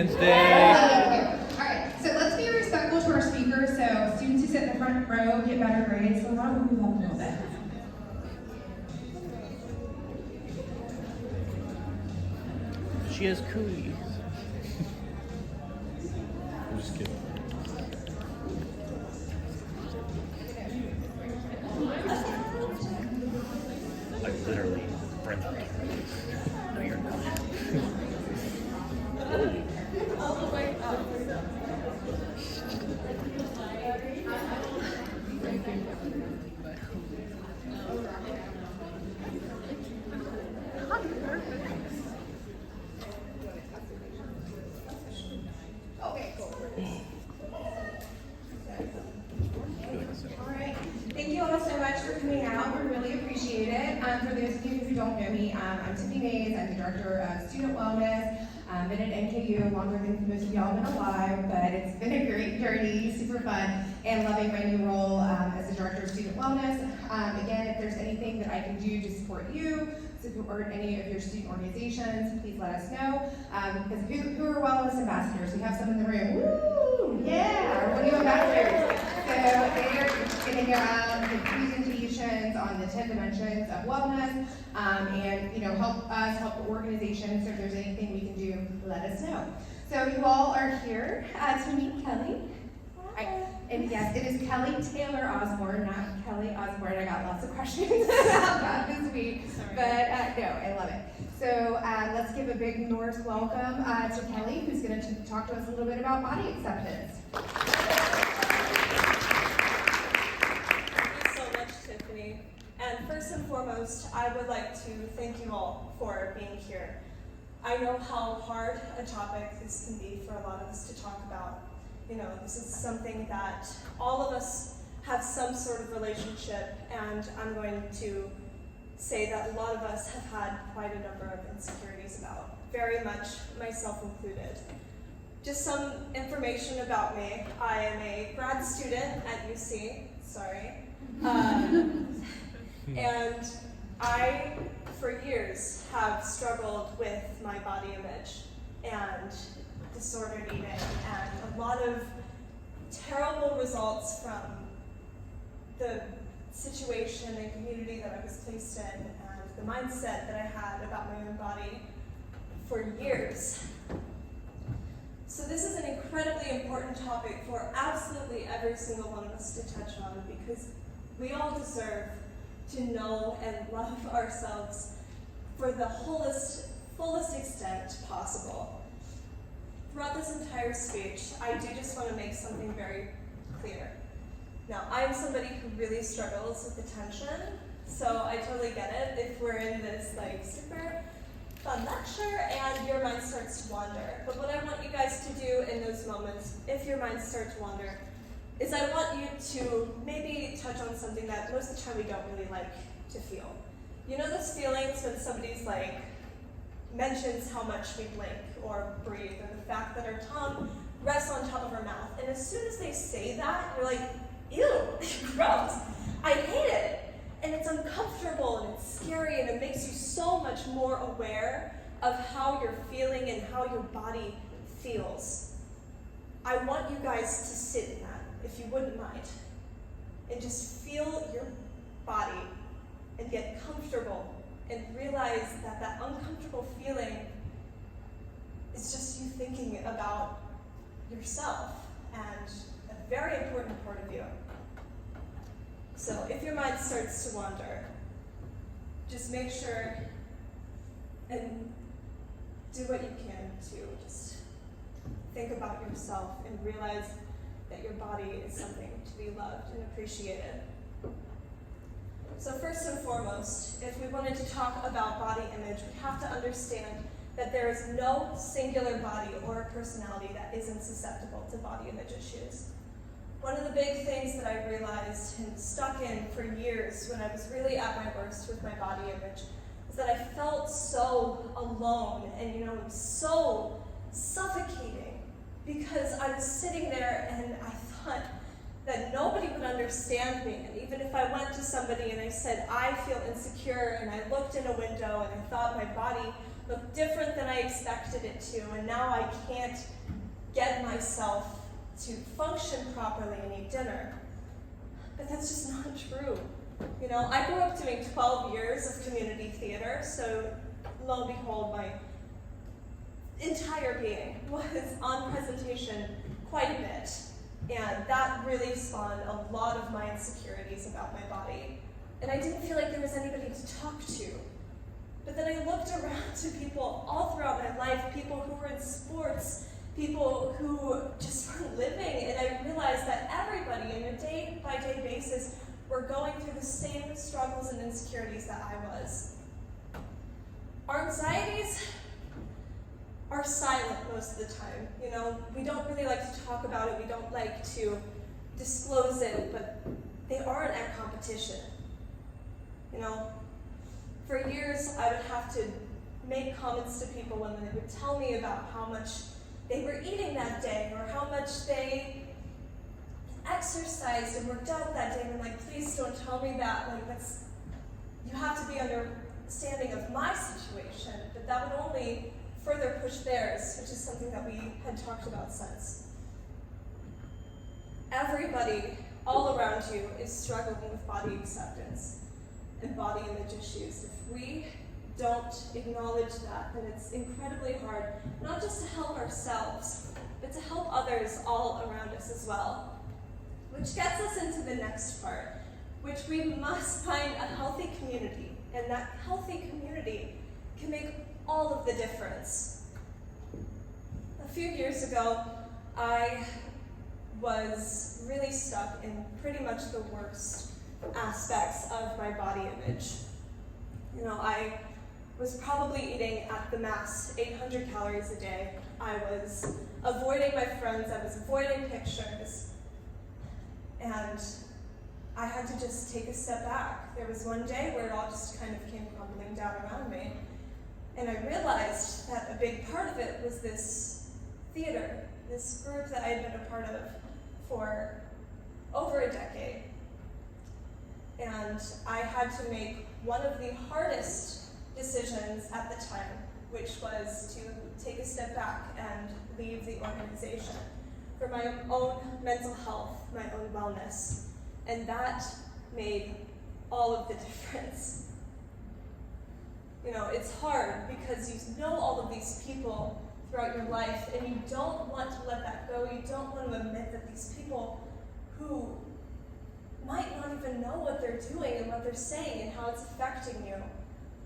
Wednesday. All right, so let's be respectful to our speakers. So students who sit in the front row get better grades. So why don't we move up a little bit? She has cooties. I'm just kidding. Like literally friends with her. No, you're not. All the way up. Okay, cool. All right. Thank you all so much for coming out. We really appreciate it. For those of you who don't know me, I'm Tiffany Mays. I'm the Director of Student Wellness. Been at NKU longer than most of y'all have been alive, but it's been a great journey, super fun, and loving my new role as the Director of Student Wellness. Again, if there's anything that I can do to support you, support any of your student organizations, please let us know. Because who are wellness ambassadors? We have some in the room. Woo! Yeah! Our new ambassadors. So they're going to give presentations on the 10 dimensions of wellness, and help us help the organization. So if there's anything we can do, let us know. So you all are here to meet Kelly. And yes, it is Kelly Taylor Osborne, not Kelly Osborne. I got lots of questions about that this week, but no, I love it. So let's give a big Norse welcome to Kelly, who's going to talk to us a little bit about body acceptance. Thank you so much, Tiffany. And first and foremost, I would like to thank you all for being here. I know how hard a topic this can be for a lot of us to talk about. This is something that all of us have some sort of relationship, and I'm going to say that a lot of us have had quite a number of insecurities about, very much myself included. Just some information about me. I am a grad student at UC, and I, for years, have struggled with my body image and disordered eating and a lot of terrible results from the situation and community that I was placed in and the mindset that I had about my own body for years. So this is an incredibly important topic for absolutely every single one of us to touch on, because we all deserve to know and love ourselves for the fullest extent possible. Throughout this entire speech, I do just want to make something very clear. Now, I'm somebody who really struggles with attention, so I totally get it if we're in this super fun lecture and your mind starts to wander. But what I want you guys to do in those moments, if your mind starts to wander, is I want you to maybe touch on something that most of the time we don't really like to feel. You know those feelings when somebody's mentions how much we blink or breathe, or the fact that our tongue rests on top of our mouth. And as soon as they say that, you're like, ew, gross, I hate it. And it's uncomfortable and it's scary and it makes you so much more aware of how you're feeling and how your body feels. I want you guys to sit in that, if you wouldn't mind, and just feel your body and get comfortable and realize that that uncomfortable feeling is just you thinking about yourself and a very important part of you. So if your mind starts to wander, just make sure and do what you can to just think about yourself and realize that your body is something to be loved and appreciated. So first and foremost, if we wanted to talk about body image, we have to understand that there is no singular body or personality that isn't susceptible to body image issues. One of the big things that I realized and stuck in for years when I was really at my worst with my body image is that I felt so alone and it was so suffocating, because I was sitting there and I thought that nobody would understand me. And even if I went to somebody and I said, I feel insecure, and I looked in a window and I thought my body looked different than I expected it to, and now I can't get myself to function properly and eat dinner. But that's just not true. You know, I grew up doing 12 years of community theater, so lo and behold, my entire being was on presentation quite a bit. And that really spawned a lot of my insecurities about my body. And I didn't feel like there was anybody to talk to. But then I looked around to people all throughout my life, people who were in sports, people who just weren't living, and I realized that everybody on a day-by-day basis were going through the same struggles and insecurities that I was. Our anxieties are silent most of the time. You know, we don't really like to talk about it, we don't like to disclose it, but they aren't at competition. You know, for years I would have to make comments to people when they would tell me about how much they were eating that day or how much they exercised and worked out that day. And I'm like, please don't tell me that. Like, that's, you have to be understanding of my situation, but that would only further push theirs, which is something that we had talked about since. Everybody all around you is struggling with body acceptance and body image issues. If we don't acknowledge that, then it's incredibly hard, not just to help ourselves, but to help others all around us as well. Which gets us into the next part, which we must find a healthy community, and that healthy community can make all of the difference. A few years ago, I was really stuck in pretty much the worst aspects of my body image. You know, I was probably eating at the max 800 calories a day. I was avoiding my friends, I was avoiding pictures, and I had to just take a step back. There was one day where it all just kind of came crumbling down around me, and I realized that a big part of it was this theater, this group that I had been a part of for over a decade. And I had to make one of the hardest decisions at the time, which was to take a step back and leave the organization for my own mental health, my own wellness. And that made all of the difference. You know, it's hard because you know all of these people throughout your life, and you don't want to let that go. You don't want to admit that these people who might not even know what they're doing and what they're saying and how it's affecting you.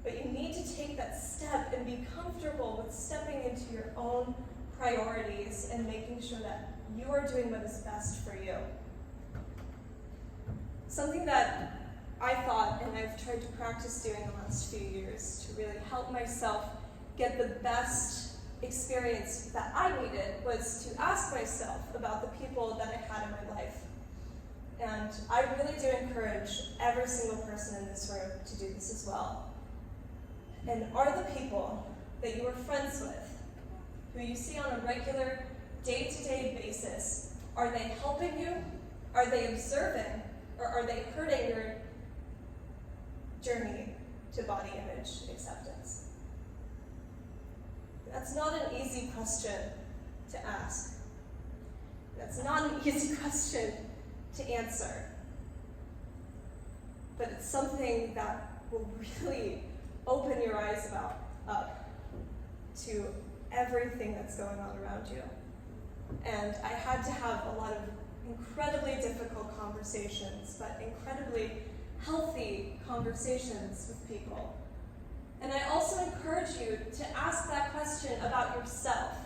But you need to take that step and be comfortable with stepping into your own priorities and making sure that you are doing what is best for you. Something that I thought, and I've tried to practice doing the last few years to really help myself get the best experience that I needed, was to ask myself about the people that I had in my life. And I really do encourage every single person in this room to do this as well. And are the people that you are friends with, who you see on a regular, day-to-day basis, are they helping you? Are they observing? Or are they hurting your journey to body image acceptance? That's not an easy question to ask. That's not an easy question to answer. But it's something that will really open your eyes up to everything that's going on around you. And I had to have a lot of incredibly difficult conversations, but incredibly healthy conversations with people. And I also encourage you to ask that question about yourself.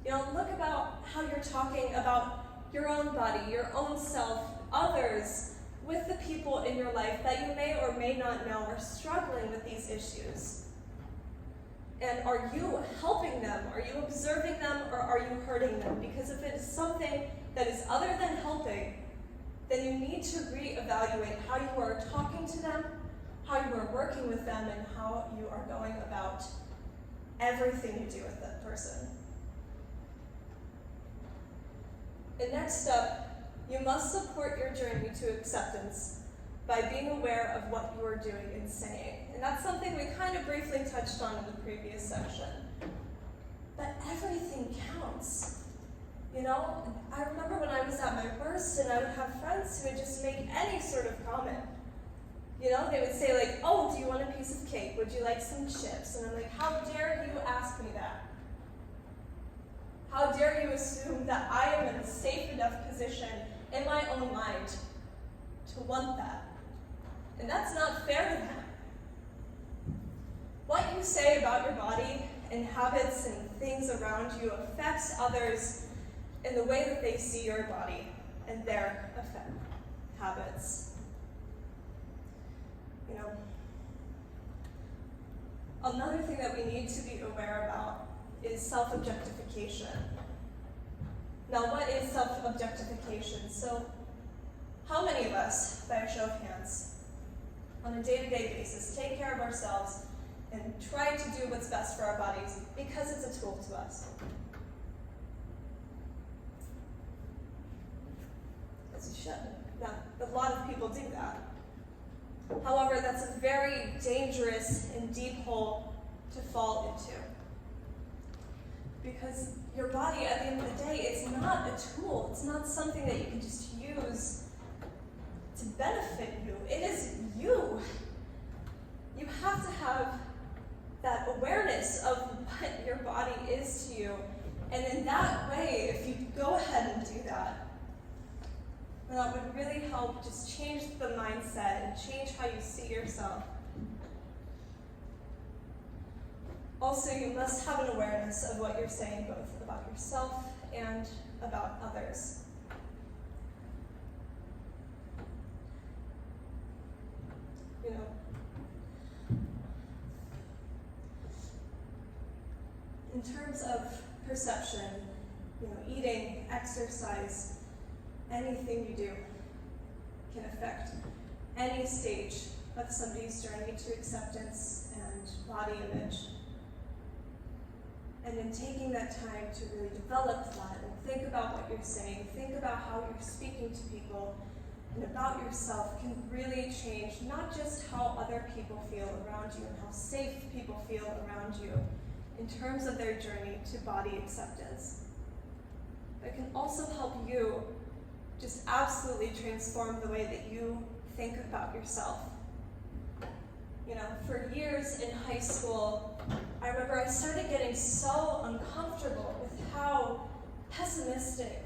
You know, look about how you're talking about your own body, your own self, others, with the people in your life that you may or may not know are struggling with these issues. And are you helping them? Are you observing them, or are you hurting them? Because if it is something that is other than helping, then you need to reevaluate how you are talking to them, how you are working with them, and how you are going about everything you do with that person. And next up, you must support your journey to acceptance by being aware of what you are doing and saying. And that's something we kind of briefly touched on in the previous section. But everything counts. You know, I remember when I was at my worst and I would have friends who would just make any sort of comment. You know, they would say like, oh, do you want a piece of cake? Would you like some chips? And I'm like, how dare you ask me that? How dare you assume that I am in a safe enough position in my own mind to want that? And that's not fair to them. What you say about your body and habits and things around you affects others in the way that they see your body and their habits. You know, another thing that we need to be aware about is self-objectification. Now, what is self-objectification? So, how many of us, by a show of hands, on a day-to-day basis, take care of ourselves and try to do what's best for our bodies because it's a tool to us? As you should. Now, a lot of people do that. However, that's a very dangerous and deep hole to fall into. Because your body, at the end of the day, is not a tool. It's not something that you can just use to benefit you. It is you. You have to have that awareness of what your body is to you. And in that way, if you go ahead and do that, that would really help just change the mindset and change how you see yourself. Also, you must have an awareness of what you're saying both about yourself and about others. You know, in terms of perception, you know, eating, exercise, anything you do can affect any stage of somebody's journey to acceptance and body image. And in taking that time to really develop that and think about what you're saying, think about how you're speaking to people and about yourself can really change not just how other people feel around you and how safe people feel around you in terms of their journey to body acceptance, but it can also help you just absolutely transform the way that you think about yourself. You know, for years in high school, I remember I started getting so uncomfortable with how pessimistic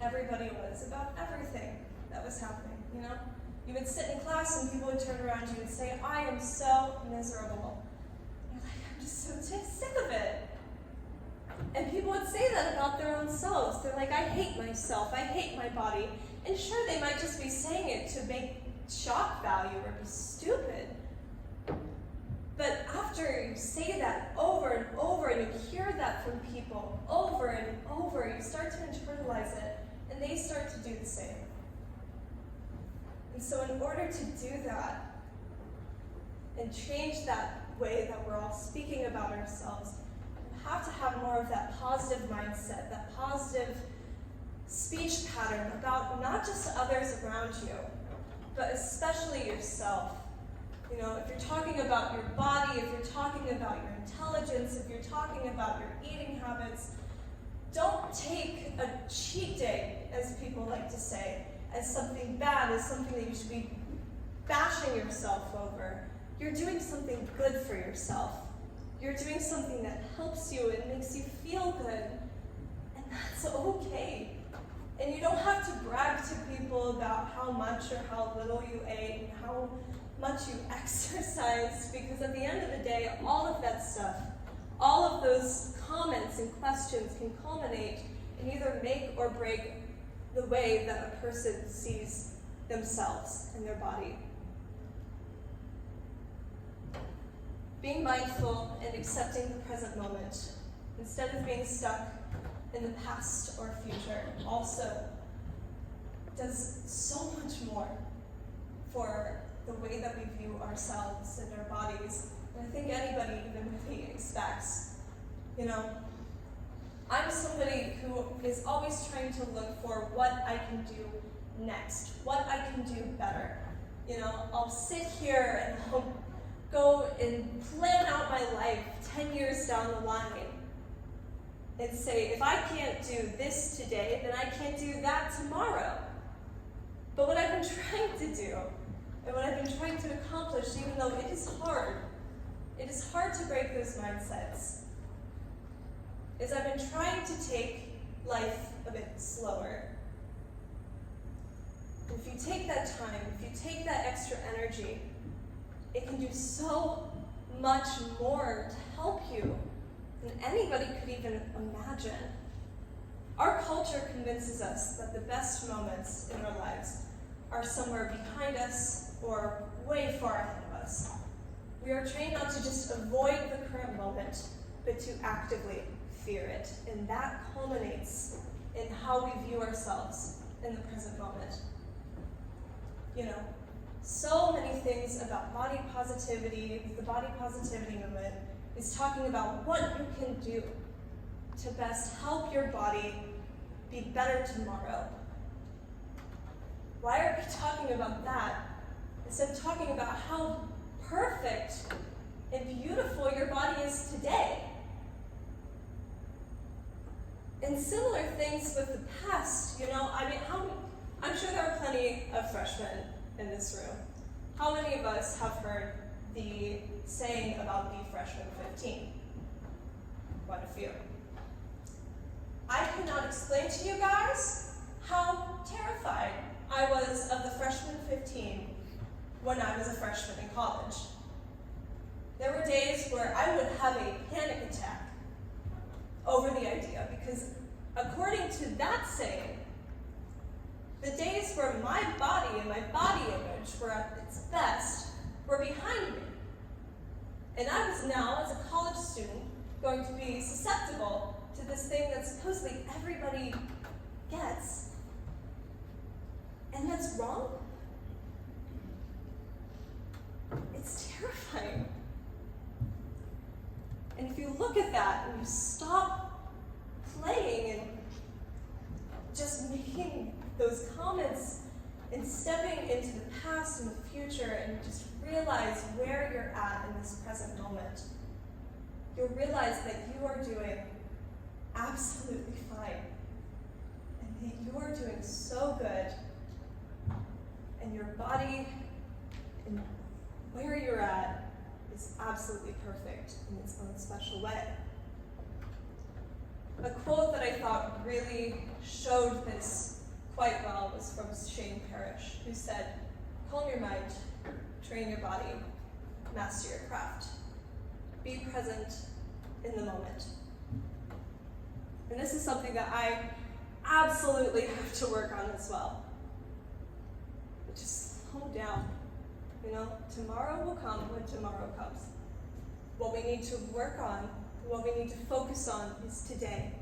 everybody was about everything that was happening, you know? You would sit in class and people would turn around you and say, I am so miserable. And you're like, I'm just so sick of it. And people would say that about their own selves. They're like, I hate myself, I hate my body. And sure, they might just be saying it to make shock value or be stupid. But after you say that over and over, and you hear that from people over and over, you start to internalize it, and they start to do the same. And so in order to do that, and change that way that we're all speaking about ourselves, have to have more of that positive mindset, that positive speech pattern about not just others around you, but especially yourself. You know, if you're talking about your body, if you're talking about your intelligence, if you're talking about your eating habits, don't take a cheat day, as people like to say, as something bad, as something that you should be bashing yourself over. You're doing something good for yourself. You're doing something that helps you and makes you feel good. And that's okay. And you don't have to brag to people about how much or how little you ate and how much you exercised, because at the end of the day, all of that stuff, all of those comments and questions can culminate and either make or break the way that a person sees themselves and their body. Being mindful and accepting the present moment, instead of being stuck in the past or future, also does so much more for the way that we view ourselves and our bodies. And I think anybody even really expects. You know, I'm somebody who is always trying to look for what I can do next, what I can do better. You know, I'll sit here and I'll go and plan out my life 10 years down the line and say, if I can't do this today, then I can't do that tomorrow. But what I've been trying to do, and what I've been trying to accomplish, even though it is hard to break those mindsets, is I've been trying to take life a bit slower. And if you take that time, if you take that extra energy, it can do so much more to help you than anybody could even imagine. Our culture convinces us that the best moments in our lives are somewhere behind us or way far ahead of us. We are trained not to just avoid the current moment, but to actively fear it. And that culminates in how we view ourselves in the present moment. You know, so many things about body positivity, the body positivity movement, is talking about what you can do to best help your body be better tomorrow. Why are we talking about that instead of talking about how perfect and beautiful your body is today? And similar things with the past, you know, I'm sure there are plenty of freshmen in this room. How many of us have heard the saying about the freshman 15? Quite a few. I cannot explain to you guys how terrified I was of the freshman 15 when I was a freshman in college. There were days where I would have a panic attack over the idea because, according to that saying, the days where my body and my body image were at its best were behind me. And I was now, as a college student, going to be susceptible to this thing that supposedly everybody gets. And that's wrong. It's terrifying. And if you look at that and you stop playing and just making those comments and stepping into the past and the future and just realize where you're at in this present moment, you'll realize that you are doing absolutely fine and that you are doing so good, and your body and where you're at is absolutely perfect in its own special way. A quote that I thought really showed this quite well was from Shane Parrish, who said, "Calm your mind, train your body, master your craft. Be present in the moment." And this is something that I absolutely have to work on as well. But just slow down. You know, tomorrow will come when tomorrow comes. What we need to work on, what we need to focus on is today,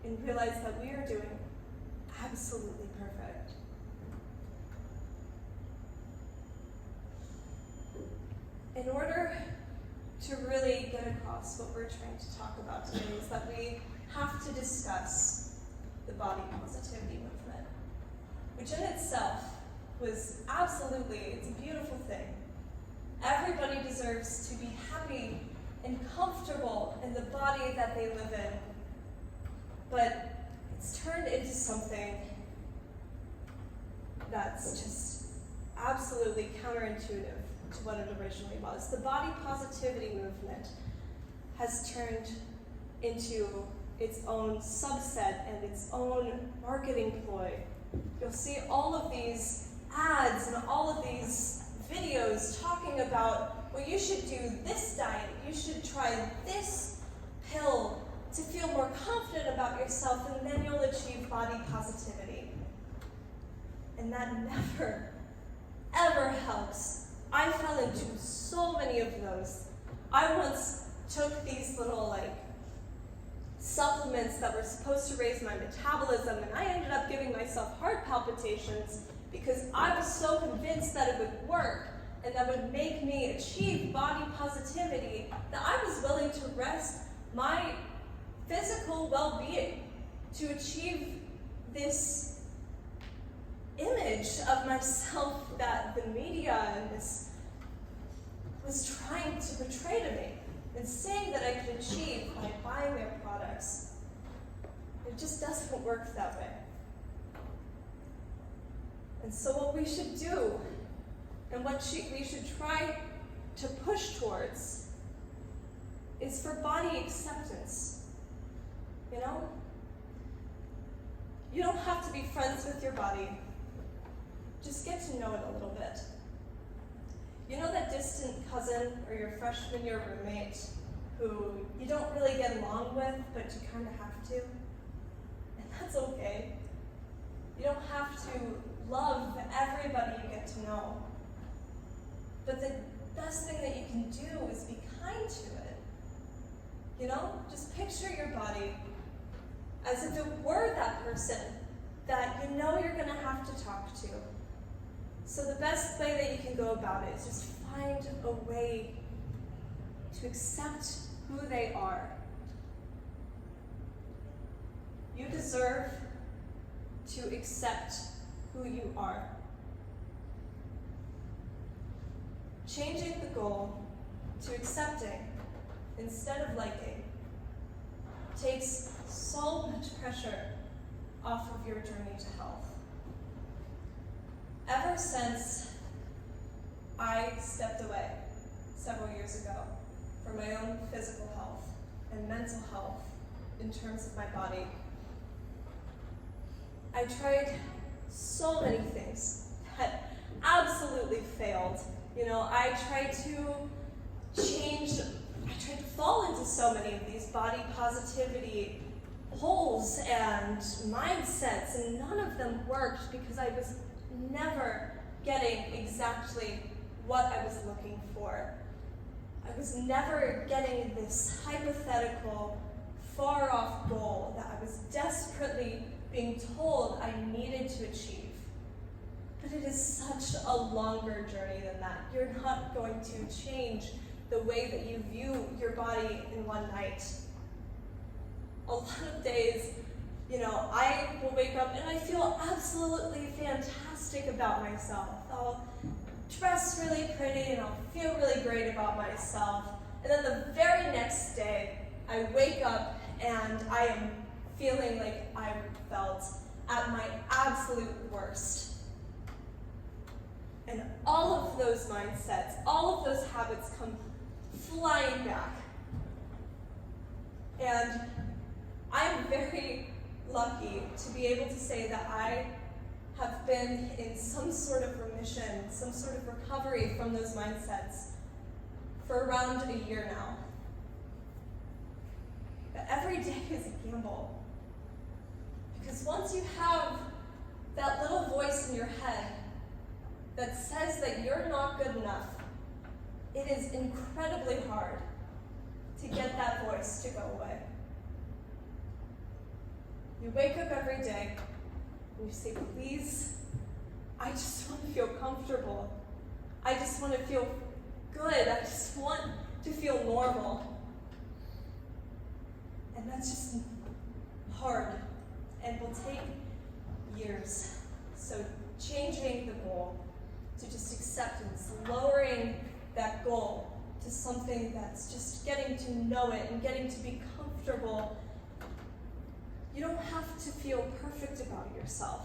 and realize that we are doing absolutely perfect. In order to really get across what we're trying to talk about today is that we have to discuss the body positivity movement, which in itself was absolutely, it's a beautiful thing. Everybody deserves to be happy and comfortable in the body that they live in, but it's turned into something that's just absolutely counterintuitive to what it originally was. The body positivity movement has turned into its own subset and its own marketing ploy. You'll see all of these ads and all of these videos talking about, well, you should do this diet, you should try this pill to feel more confident about yourself, and then you'll achieve body positivity. And that never, ever helps. I fell into so many of those. I once took these little supplements that were supposed to raise my metabolism, and I ended up giving myself heart palpitations because I was so convinced that it would work and that would make me achieve body positivity that I was willing to risk my physical well-being to achieve this image of myself that the media and this was trying to portray to me and saying that I could achieve by buying their products. It just doesn't work that way. And so what we should do, and what we should try to push towards, is for body acceptance. You know? You don't have to be friends with your body. Just get to know it a little bit. You know that distant cousin or your freshman year roommate who you don't really get along with, but you kind of have to? And that's okay. You don't have to love everybody you get to know. But the best thing that you can do is be kind to it. You know? Just picture your body as if it were that person that you know you're gonna have to talk to. So the best way that you can go about it is just find a way to accept who they are. You deserve to accept who you are. Changing the goal to accepting instead of liking takes so much pressure off of your journey to health. Ever since I stepped away several years ago for my own physical health and mental health in terms of my body, I tried so many things that absolutely failed. You know, I tried to fall into so many of these body positivity holes and mindsets, and none of them worked because I was never getting exactly what I was looking for. I was never getting this hypothetical, far-off goal that I was desperately being told I needed to achieve. But it is such a longer journey than that. You're not going to change the way that you view your body in one night. A lot of days, you know, I will wake up and I feel absolutely fantastic about myself. I'll dress really pretty and I'll feel really great about myself. And then the very next day, I wake up and I am feeling like I felt at my absolute worst. And all of those mindsets, all of those habits come flying back. And I'm very lucky to be able to say that I have been in some sort of remission, some sort of recovery from those mindsets for around a year now. But every day is a gamble. Because once you have that little voice in your head that says that you're not good enough, it is incredibly hard to get that voice to go away. You wake up every day and you say, please, I just want to feel comfortable. I just want to feel good. I just want to feel normal. And that's just hard and will take years. So changing the goal to just acceptance, lowering that goal to something that's just getting to know it and getting to be comfortable. You don't have to feel perfect about yourself,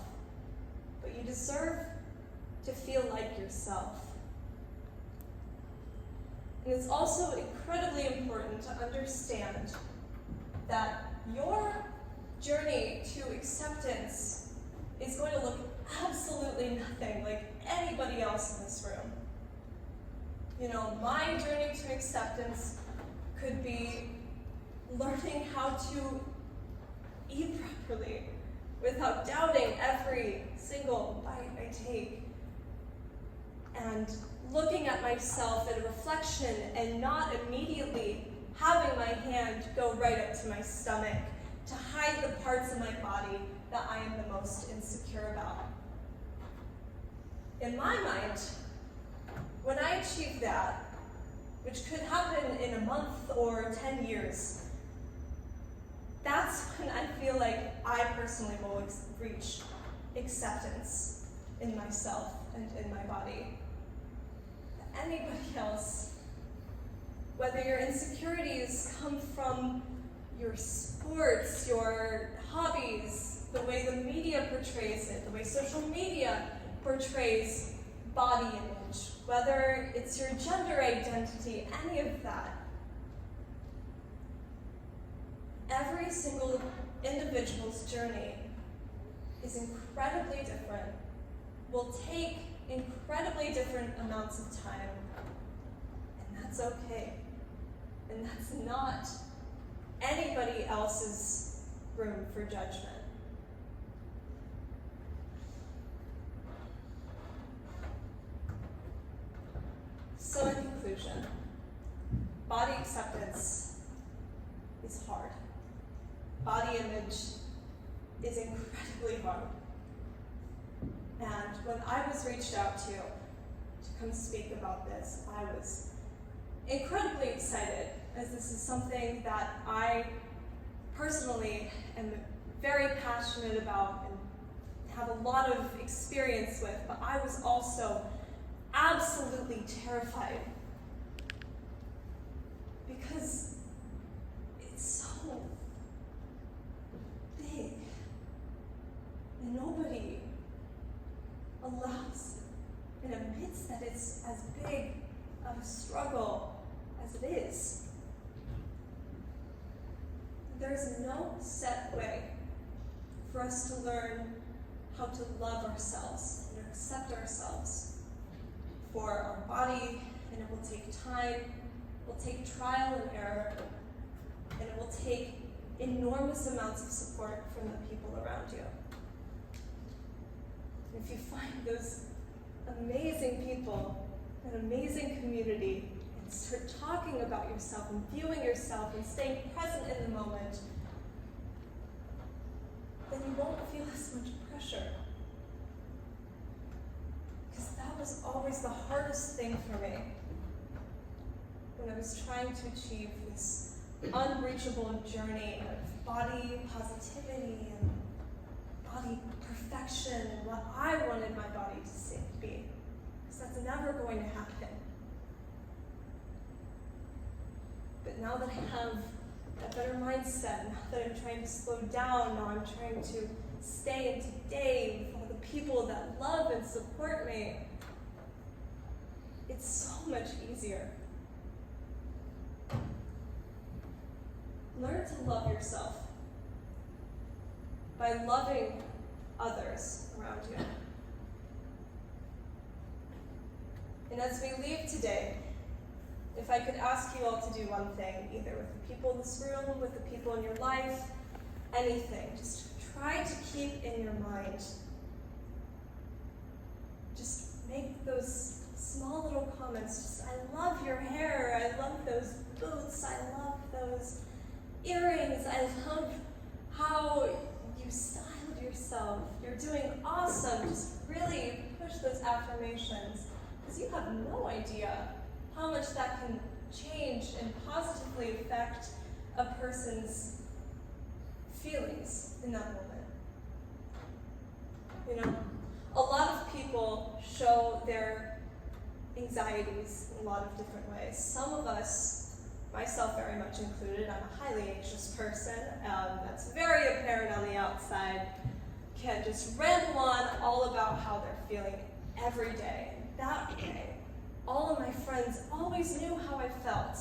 but you deserve to feel like yourself. And it's also incredibly important to understand that your journey to acceptance is going to look absolutely nothing like anybody else in this room. You know, my journey to acceptance could be learning how to eat properly without doubting every single bite I take, and looking at myself in a reflection and not immediately having my hand go right up to my stomach to hide the parts of my body that I am the most insecure about. In my mind, when I achieve that, which could happen in a month or 10 years, that's when I feel like I personally will reach acceptance in myself and in my body. Anybody else whether your insecurities come from your sports, your hobbies, the way the media portrays it, the way social media portrays body image, whether it's your gender identity, any of that. Every single individual's journey is incredibly different, will take incredibly different amounts of time, and that's okay. And that's not anybody else's room for judgment. So in conclusion, body acceptance is hard. Body image is incredibly hard. And when I was reached out to come speak about this, I was incredibly excited, as this is something that I personally am very passionate about and have a lot of experience with, but I was also absolutely terrified because it's so big and nobody allows and admits that it's as big of a struggle as it is. There's no set way for us to learn how to love ourselves and accept ourselves for our body, and it will take time, it will take trial and error, and it will take enormous amounts of support from the people around you. If you find those amazing people, an amazing community, and start talking about yourself and viewing yourself and staying present in the moment, then you won't feel as much pressure. Because that was always the hardest thing for me when I was trying to achieve this unreachable journey of body positivity and body perfection and what I wanted my body to be. Because that's never going to happen. But now that I have a better mindset, now that I'm trying to slow down, now I'm trying to stay in today with all the people that love and support me, it's so much easier. Learn to love yourself by loving others around you. And as we leave today, if I could ask you all to do one thing, either with the people in this room, with the people in your life, anything, just try to keep in your mind. Just make those small little comments. Just, I love your hair. I love those boots. I love those earrings. I love how you styled yourself. You're doing awesome. Just really push those affirmations, because you have no idea how much that can change and positively affect a person's feelings in that moment. You know, a lot of people show their anxieties in a lot of different ways. Some of us, myself very much included, I'm a highly anxious person. That's very apparent on the outside. Can just ramble on all about how they're feeling every day. And that way, all of my friends always knew how I felt.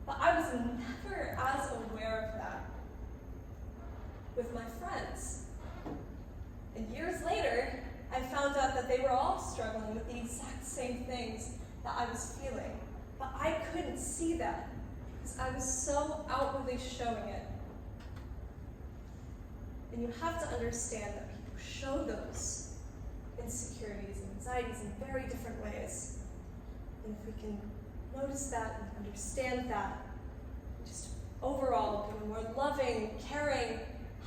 But I was never as aware of that with my friends. And years later, I found out that they were all struggling with the exact same things that I was feeling. But I couldn't see that because I was so outwardly showing it. And you have to understand that people show those insecurities and anxieties in very different ways. And if we can notice that and understand that, just overall be a more loving, caring,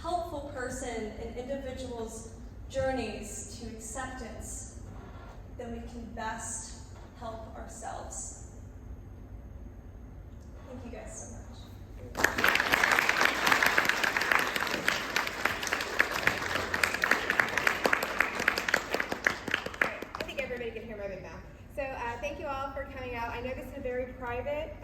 helpful person in individuals' journeys to acceptance, then we can best help ourselves. Thank you guys so much. I think everybody can hear my big mouth. So thank you all for coming out. I know this is a very private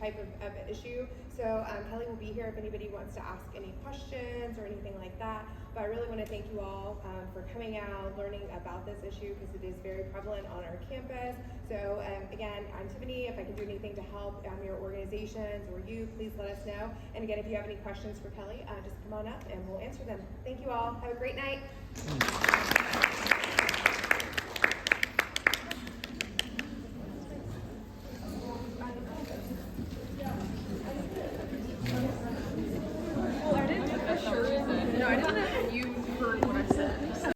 type of issue. So Kelly will be here if anybody wants to ask any questions or anything like that. But I really want to thank you all for coming out, learning about this issue, because it is very prevalent on our campus. So again, I'm Tiffany. If I can do anything to help your organizations or you, please let us know. And again, if you have any questions for Kelly, just come on up and we'll answer them. Thank you all. Have a great night.